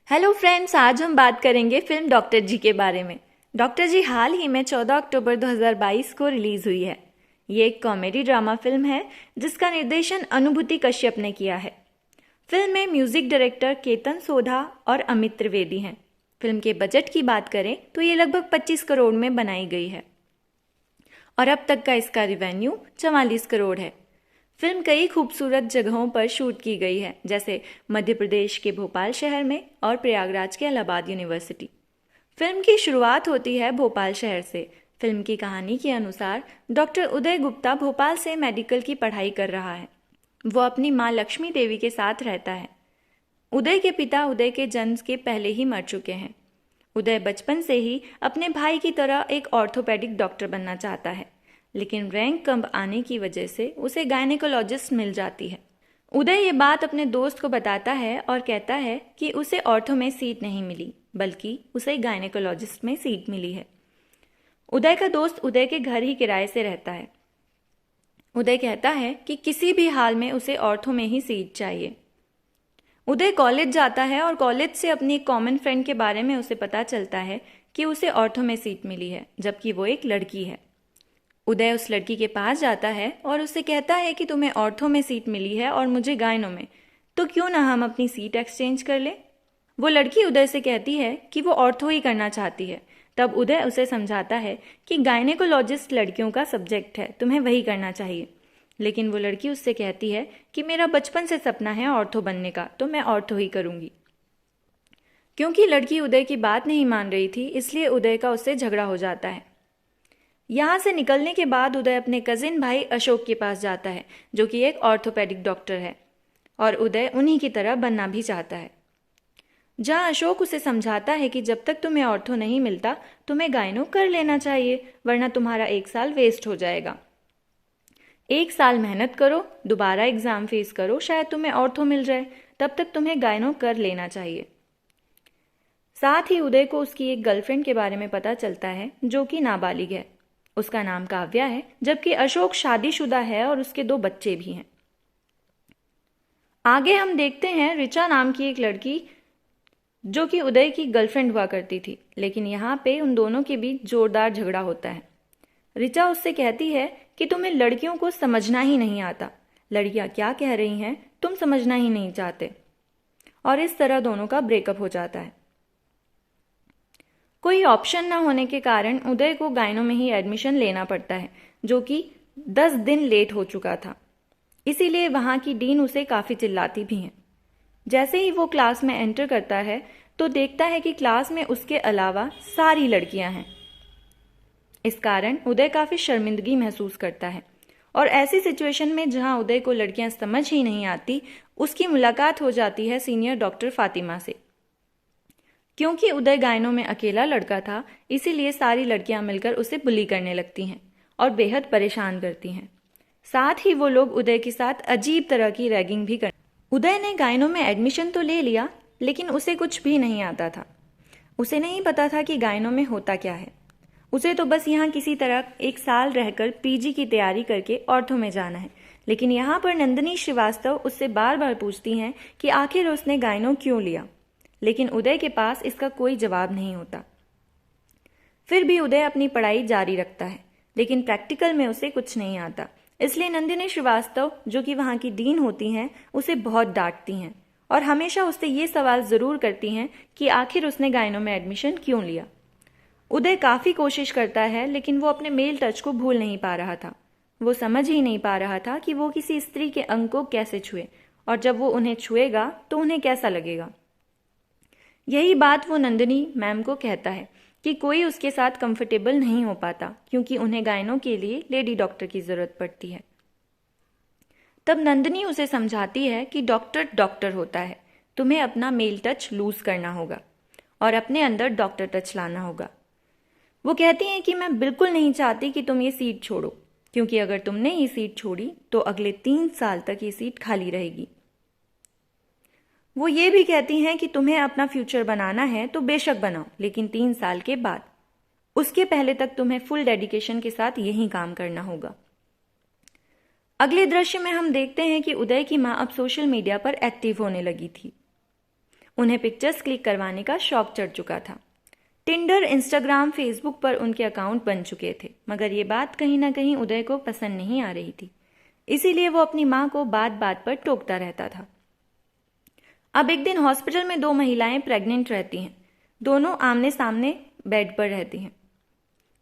Hello friends, आज हम बात करेंगे फिल्म डॉक्टर जी के बारे में। डॉक्टर जी हाल ही में 14 अक्टूबर 2022 को रिलीज हुई है। ये एक कॉमेडी ड्रामा फिल्म है जिसका निर्देशन अनुभूति कश्यप ने किया है। फिल्म में म्यूजिक डायरेक्टर केतन सोधा और अमित त्रिवेदी हैं। फिल्म के बजट की बात करें तो ये लगभग 25 करोड़ में बनाई गई है और अब तक का इसका रिवेन्यू 44 करोड़ है। फिल्म कई खूबसूरत जगहों पर शूट की गई है, जैसे मध्य प्रदेश के भोपाल शहर में और प्रयागराज के इलाहाबाद यूनिवर्सिटी। फिल्म की शुरुआत होती है भोपाल शहर से। फिल्म की कहानी के अनुसार डॉक्टर उदय गुप्ता भोपाल से मेडिकल की पढ़ाई कर रहा है। वो अपनी माँ लक्ष्मी देवी के साथ रहता है। उदय के पिता उदय के जन्म के पहले ही मर चुके हैं। उदय बचपन से ही अपने भाई की तरह एक ऑर्थोपेडिक डॉक्टर बनना चाहता है, लेकिन रैंक कम आने की वजह से उसे गायनेकोलॉजिस्ट मिल जाती है। उदय ये बात अपने दोस्त को बताता है और कहता है कि उसे ऑर्थो में सीट नहीं मिली, बल्कि उसे गायनेकोलॉजिस्ट में सीट मिली है। उदय का दोस्त उदय के घर ही किराए से रहता है। उदय कहता है कि किसी भी हाल में उसे ऑर्थो में ही सीट चाहिए। उदय कॉलेज जाता है और कॉलेज से अपनी एक कॉमन फ्रेंड के बारे में उसे पता चलता है कि उसे ऑर्थो में सीट मिली है, जबकि वो एक लड़की है। उदय उस लड़की के पास जाता है और उससे कहता है कि तुम्हें ऑर्थो में सीट मिली है और मुझे गायनो में, तो क्यों ना हम अपनी सीट एक्सचेंज कर लें। वो लड़की उदय से कहती है कि वो ऑर्थो ही करना चाहती है। तब उदय उसे समझाता है कि गायनेकोलॉजिस्ट लड़कियों का सब्जेक्ट है, तुम्हें वही करना चाहिए। लेकिन वो लड़की उससे कहती है कि मेरा बचपन से सपना है ऑर्थो बनने का, तो मैं ऑर्थो ही करूंगी। क्योंकि लड़की उदय की बात नहीं मान रही थी, इसलिए उदय का उससे झगड़ा हो जाता है। यहाँ से निकलने के बाद उदय अपने कजिन भाई अशोक के पास जाता है, जो कि एक ऑर्थोपेडिक डॉक्टर है, और उदय उन्हीं की तरह बनना भी चाहता है। जहाँ अशोक उसे समझाता है कि जब तक तुम्हें ऑर्थो नहीं मिलता तुम्हें गायनो कर लेना चाहिए, वरना तुम्हारा 1 साल वेस्ट हो जाएगा। 1 साल मेहनत करो, दोबारा एग्जाम फेस करो, शायद तुम्हें ऑर्थो मिल जाए, तब तक तुम्हें गायनो कर लेना चाहिए। साथ ही उदय को उसकी एक गर्लफ्रेंड के बारे में पता चलता है, जो कि नाबालिग है। उसका नाम काव्या है, जबकि अशोक शादीशुदा है और उसके 2 बच्चे भी हैं। आगे हम देखते हैं ऋचा नाम की एक लड़की, जो कि उदय की गर्लफ्रेंड हुआ करती थी, लेकिन यहाँ पे उन दोनों के बीच जोरदार झगड़ा होता है। ऋचा उससे कहती है कि तुम्हें लड़कियों को समझना ही नहीं आता, लड़कियां क्या कह रही हैं तुम समझना ही नहीं चाहते, और इस तरह दोनों का ब्रेकअप हो जाता है। कोई ऑप्शन ना होने के कारण उदय को गायनो में ही एडमिशन लेना पड़ता है, जो कि 10 दिन लेट हो चुका था। इसीलिए वहां की डीन उसे काफी चिल्लाती भी हैं। जैसे ही वो क्लास में एंटर करता है तो देखता है कि क्लास में उसके अलावा सारी लड़कियां हैं। इस कारण उदय काफी शर्मिंदगी महसूस करता है, और ऐसी सिचुएशन में जहां उदय को लड़कियां समझ ही नहीं आती, उसकी मुलाकात हो जाती है सीनियर डॉक्टर फातिमा से। क्योंकि उदय गायनों में अकेला लड़का था, इसीलिए सारी लड़कियां मिलकर उसे बुली करने लगती हैं और बेहद परेशान करती हैं। साथ ही वो लोग उदय के साथ अजीब तरह की रैगिंग भी कर। उदय ने गायनों में एडमिशन तो ले लिया, लेकिन उसे कुछ भी नहीं आता था। उसे नहीं पता था कि गायनों में होता क्या है। उसे तो बस यहाँ किसी तरह 1 साल रहकर पीजी की तैयारी करके ऑर्थो में जाना है। लेकिन यहाँ पर नंदिनी श्रीवास्तव उससे बार बार पूछती हैं कि आखिर उसने गायनों क्यों लिया, लेकिन उदय के पास इसका कोई जवाब नहीं होता। फिर भी उदय अपनी पढ़ाई जारी रखता है, लेकिन प्रैक्टिकल में उसे कुछ नहीं आता। इसलिए नंदिनी श्रीवास्तव, जो कि वहाँ की डीन होती हैं, उसे बहुत डांटती हैं और हमेशा उससे ये सवाल ज़रूर करती हैं कि आखिर उसने गायनों में एडमिशन क्यों लिया। उदय काफ़ी कोशिश करता है, लेकिन वो अपने मेल टच को भूल नहीं पा रहा था। वो समझ ही नहीं पा रहा था कि वो किसी स्त्री के अंग को कैसे छुए, और जब वो उन्हें छुएगा तो उन्हें कैसा लगेगा। यही बात वो नंदिनी मैम को कहता है कि कोई उसके साथ कंफर्टेबल नहीं हो पाता, क्योंकि उन्हें गायनों के लिए लेडी डॉक्टर की जरूरत पड़ती है। तब नंदिनी उसे समझाती है कि डॉक्टर डॉक्टर होता है, तुम्हें अपना मेल टच लूज करना होगा और अपने अंदर डॉक्टर टच लाना होगा। वो कहती हैं कि मैं बिल्कुल नहीं चाहती कि तुम ये सीट छोड़ो, क्योंकि अगर तुमने ये सीट छोड़ी तो अगले 3 साल तक ये सीट खाली रहेगी। वो ये भी कहती हैं कि तुम्हें अपना फ्यूचर बनाना है तो बेशक बनाओ, लेकिन 3 साल के बाद, उसके पहले तक तुम्हें फुल डेडिकेशन के साथ यही काम करना होगा। अगले दृश्य में हम देखते हैं कि उदय की माँ अब सोशल मीडिया पर एक्टिव होने लगी थी। उन्हें पिक्चर्स क्लिक करवाने का शौक चढ़ चुका था। टिंडर, इंस्टाग्राम, फेसबुक पर उनके अकाउंट बन चुके थे, मगर ये बात कहीं ना कहीं उदय को पसंद नहीं आ रही थी। इसीलिए वो अपनी माँ को बात बात पर टोकता रहता था। अब एक दिन हॉस्पिटल में दो महिलाएं प्रेग्नेंट रहती हैं। दोनों आमने सामने बेड पर रहती हैं।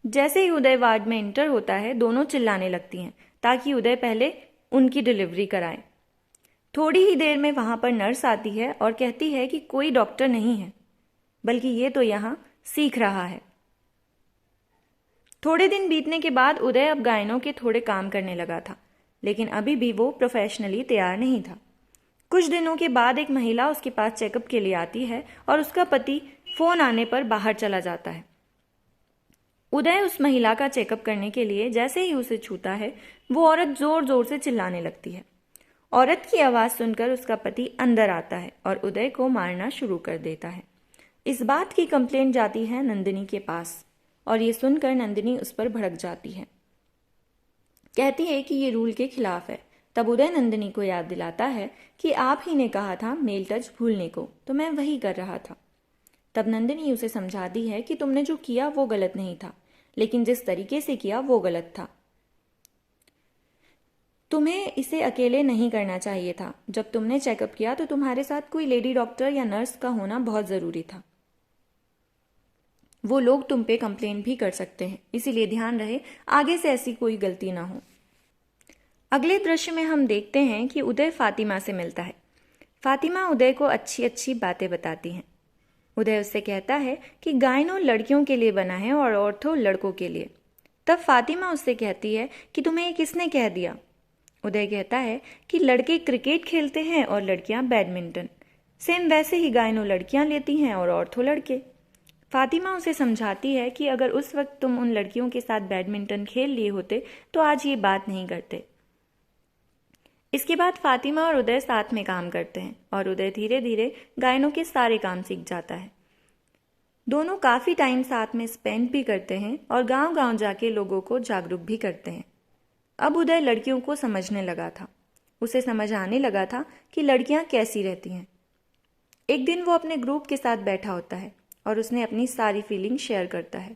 जैसे ही उदय वार्ड में एंटर होता है, दोनों चिल्लाने लगती हैं ताकि उदय पहले उनकी डिलीवरी कराए। थोड़ी ही देर में वहां पर नर्स आती है और कहती है कि कोई डॉक्टर नहीं है, बल्कि ये तो यहाँ सीख रहा है। थोड़े दिन बीतने के बाद उदय अब गायनों के थोड़े काम करने लगा था, लेकिन अभी भी वो प्रोफेशनली तैयार नहीं था। कुछ दिनों के बाद एक महिला उसके पास चेकअप के लिए आती है और उसका पति फोन आने पर बाहर चला जाता है। उदय उस महिला का चेकअप करने के लिए जैसे ही उसे छूता है, वो औरत जोर जोर से चिल्लाने लगती है। औरत की आवाज सुनकर उसका पति अंदर आता है और उदय को मारना शुरू कर देता है। इस बात की कंप्लेंट जाती है नंदिनी के पास और ये सुनकर नंदिनी उस पर भड़क जाती है। कहती है कि ये रूल के खिलाफ है। तब उदय नंदिनी को याद दिलाता है कि आप ही ने कहा था मेल टच भूलने को, तो मैं वही कर रहा था। तब नंदिनी उसे समझाती है कि तुमने जो किया वो गलत नहीं था, लेकिन जिस तरीके से किया वो गलत था। तुम्हें इसे अकेले नहीं करना चाहिए था। जब तुमने चेकअप किया तो तुम्हारे साथ कोई लेडी डॉक्टर या नर्स का होना बहुत जरूरी था। वो लोग तुम पे कंप्लेन भी कर सकते हैं, इसीलिए ध्यान रहे आगे से ऐसी कोई गलती ना हो। अगले दृश्य में हम देखते हैं कि उदय फातिमा से मिलता है। फातिमा उदय को अच्छी अच्छी बातें बताती हैं। उदय उससे कहता है कि गायनो लड़कियों के लिए बना है और ऑर्थो लड़कों के लिए। तब फातिमा उससे कहती है कि तुम्हें ये किसने कह दिया। उदय कहता है कि लड़के क्रिकेट खेलते हैं और लड़कियां बैडमिंटन, सेम वैसे ही गायनो लड़कियां लेती हैं और ऑर्थो लड़के। फातिमा उसे समझाती है कि अगर उस वक्त तुम उन लड़कियों के साथ बैडमिंटन खेल लिए होते तो आज ये बात नहीं करते। इसके बाद फातिमा और उदय साथ में काम करते हैं और उदय धीरे धीरे गायनों के सारे काम सीख जाता है। दोनों काफी टाइम साथ में स्पेंड भी करते हैं और गांव गांव जाके लोगों को जागरूक भी करते हैं। अब उदय लड़कियों को समझने लगा था। उसे समझ आने लगा था कि लड़कियां कैसी रहती हैं। एक दिन वो अपने ग्रुप के साथ बैठा होता है और उसने अपनी सारी फीलिंग शेयर करता है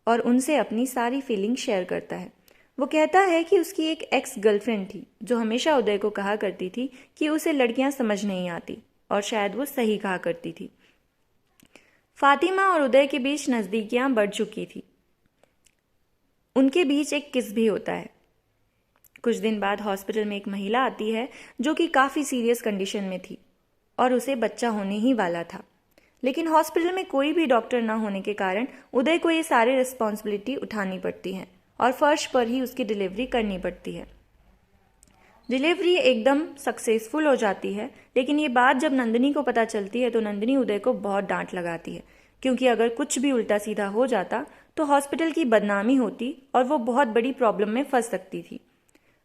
और उनसे अपनी सारी फीलिंग शेयर करता है। वो कहता है कि उसकी एक एक्स गर्लफ्रेंड थी जो हमेशा उदय को कहा करती थी कि उसे लड़कियां समझ नहीं आती, और शायद वो सही कहा करती थी। फातिमा और उदय के बीच नजदीकियां बढ़ चुकी थी। उनके बीच एक किस भी होता है। कुछ दिन बाद हॉस्पिटल में एक महिला आती है जो कि काफी सीरियस कंडीशन में थी और उसे बच्चा होने ही वाला था, लेकिन हॉस्पिटल में कोई भी डॉक्टर ना होने के कारण उदय को ये सारी रिस्पॉन्सिबिलिटी उठानी पड़ती है और फर्श पर ही उसकी डिलीवरी करनी पड़ती है। डिलीवरी एकदम सक्सेसफुल हो जाती है, लेकिन ये बात जब नंदिनी को पता चलती है तो नंदिनी उदय को बहुत डांट लगाती है, क्योंकि अगर कुछ भी उल्टा सीधा हो जाता तो हॉस्पिटल की बदनामी होती और वो बहुत बड़ी प्रॉब्लम में फंस सकती थी।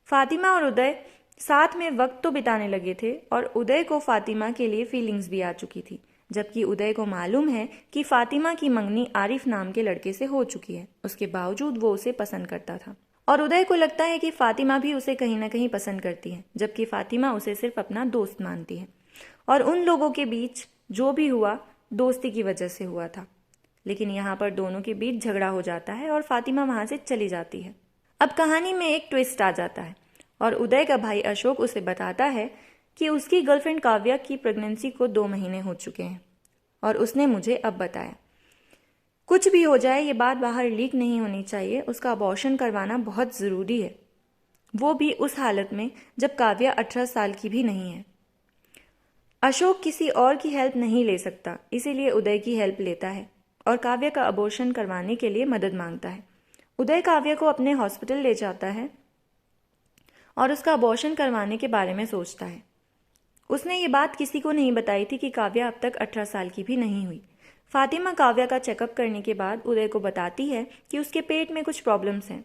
फातिमा और उदय साथ में वक्त तो बिताने लगे थे और उदय को फातिमा के लिए फीलिंग्स भी आ चुकी थी, जबकि उदय को मालूम है कि फातिमा की मंगनी आरिफ नाम के लड़के से हो चुकी है। उसके बावजूद वो उसे पसंद करता था और उदय को लगता है कि फातिमा भी उसे कहीं ना कहीं पसंद करती है, जबकि फातिमा उसे सिर्फ अपना दोस्त मानती है और उन लोगों के बीच जो भी हुआ दोस्ती की वजह से हुआ था। लेकिन यहाँ पर दोनों के बीच झगड़ा हो जाता है और फातिमा वहां से चली जाती है। अब कहानी में एक ट्विस्ट आ जाता है और उदय का भाई अशोक उसे बताता है कि उसकी गर्लफ्रेंड काव्या की प्रेगनेंसी को 2 महीने हो चुके हैं और उसने मुझे अब बताया। कुछ भी हो जाए ये बात बाहर लीक नहीं होनी चाहिए, उसका अबॉर्शन करवाना बहुत ज़रूरी है, वो भी उस हालत में जब काव्या 18 साल की भी नहीं है। अशोक किसी और की हेल्प नहीं ले सकता, इसीलिए उदय की हेल्प लेता है और काव्या का अबॉर्शन करवाने के लिए मदद मांगता है। उदय काव्या को अपने हॉस्पिटल ले जाता है और उसका अबॉर्शन करवाने के बारे में सोचता है। उसने ये बात किसी को नहीं बताई थी कि काव्या अब तक 18 साल की भी नहीं हुई। फातिमा काव्या का चेकअप करने के बाद उदय को बताती है कि उसके पेट में कुछ प्रॉब्लम्स हैं।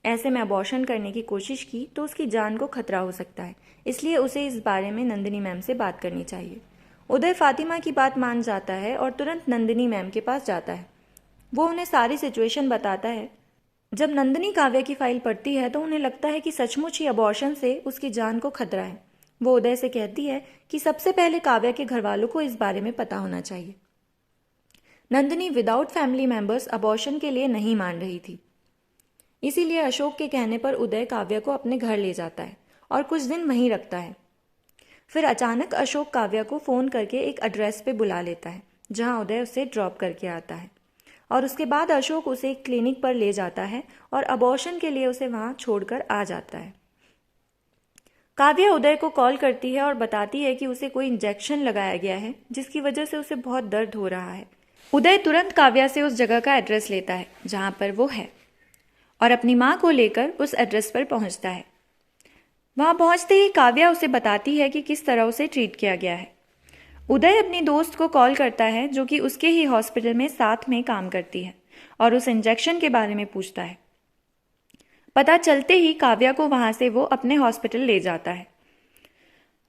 ऐसे में अबॉर्शन करने की कोशिश की तो उसकी जान को खतरा हो सकता है, इसलिए उसे इस बारे में नंदिनी मैम से बात करनी चाहिए। उदय फातिमा की बात मान जाता है और तुरंत नंदिनी मैम के पास जाता है। वो उन्हें सारी सिचुएशन बताता है। जब नंदिनी काव्या की फाइल पढ़ती है तो उन्हें लगता है कि सचमुच ही अबॉर्शन से उसकी जान को खतरा है। वो उदय से कहती है कि सबसे पहले काव्या के घर वालों को इस बारे में पता होना चाहिए। Nandini without family members abortion के लिए नहीं मान रही थी, इसीलिए अशोक के कहने पर उदय काव्या को अपने घर ले जाता है और कुछ दिन वहीं रखता है। फिर अचानक अशोक काव्या को फ़ोन करके एक एड्रेस पे बुला लेता है जहां उदय उसे ड्रॉप करके आता है, और उसके बाद अशोक उसे एक क्लिनिक पर ले जाता है और अबॉर्शन के लिए उसे वहां छोड़कर आ जाता है। काव्या उदय को कॉल करती है और बताती है कि उसे कोई इंजेक्शन लगाया गया है जिसकी वजह से उसे बहुत दर्द हो रहा है। उदय तुरंत काव्या से उस जगह का एड्रेस लेता है जहां पर वो है और अपनी माँ को लेकर उस एड्रेस पर पहुंचता है। वहां पहुंचते ही काव्या उसे बताती है कि किस तरह उसे ट्रीट किया गया है। उदय अपनी दोस्त को कॉल करता है जो कि उसके ही हॉस्पिटल में साथ में काम करती है और उस इंजेक्शन के बारे में पूछता है। पता चलते ही काव्या को वहां से वो अपने हॉस्पिटल ले जाता है।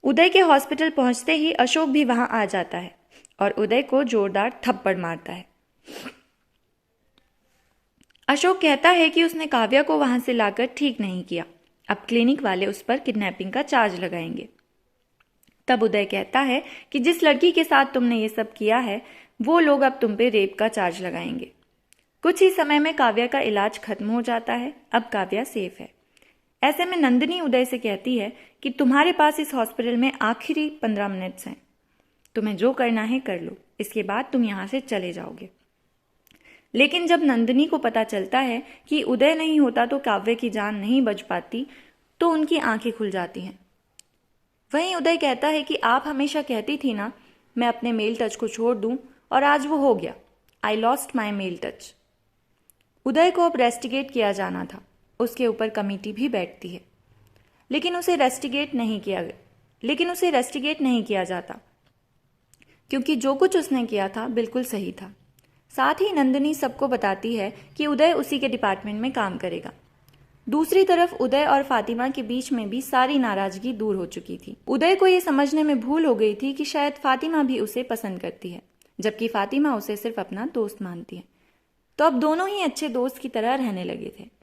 उदय के हॉस्पिटल पहुंचते ही अशोक भी वहां आ जाता है और उदय को जोरदार थप्पड़ मारता है। अशोक कहता है कि उसने काव्या को वहां से लाकर ठीक नहीं किया, अब क्लिनिक वाले उस पर किडनैपिंग का चार्ज लगाएंगे। तब उदय कहता है कि जिस लड़की के साथ तुमने ये सब किया है वो लोग अब तुम पे रेप का चार्ज लगाएंगे। कुछ ही समय में काव्या का इलाज खत्म हो जाता है, अब काव्या सेफ है। ऐसे में नंदिनी उदय से कहती है कि तुम्हारे पास इस हॉस्पिटल में आखिरी 15 मिनट्स हैं, तुम्हें जो करना है कर लो, इसके बाद तुम यहां से चले जाओगे। लेकिन जब नंदिनी को पता चलता है कि उदय नहीं होता तो काव्या की जान नहीं बच पाती, तो उनकी आंखें खुल जाती हैं। वहीं उदय कहता है कि आप हमेशा कहती थी ना मैं अपने मेल टच को छोड़ दूं, और आज वो हो गया। I lost my mail touch. Uday को अब रेस्टिगेट किया जाना था, उसके ऊपर कमेटी भी बैठती है, लेकिन उसे रेस्टिगेट नहीं किया जाता क्योंकि जो कुछ उसने किया था बिल्कुल सही था। साथ ही नंदिनी सबको बताती है कि उदय उसी के डिपार्टमेंट में काम करेगा। दूसरी तरफ उदय और फातिमा के बीच में भी सारी नाराजगी दूर हो चुकी थी। उदय को यह समझने में भूल हो गई थी कि शायद फातिमा भी उसे पसंद करती है, जबकि फातिमा उसे सिर्फ अपना दोस्त मानती है। तो अब दोनों ही अच्छे दोस्त की तरह रहने लगे थे।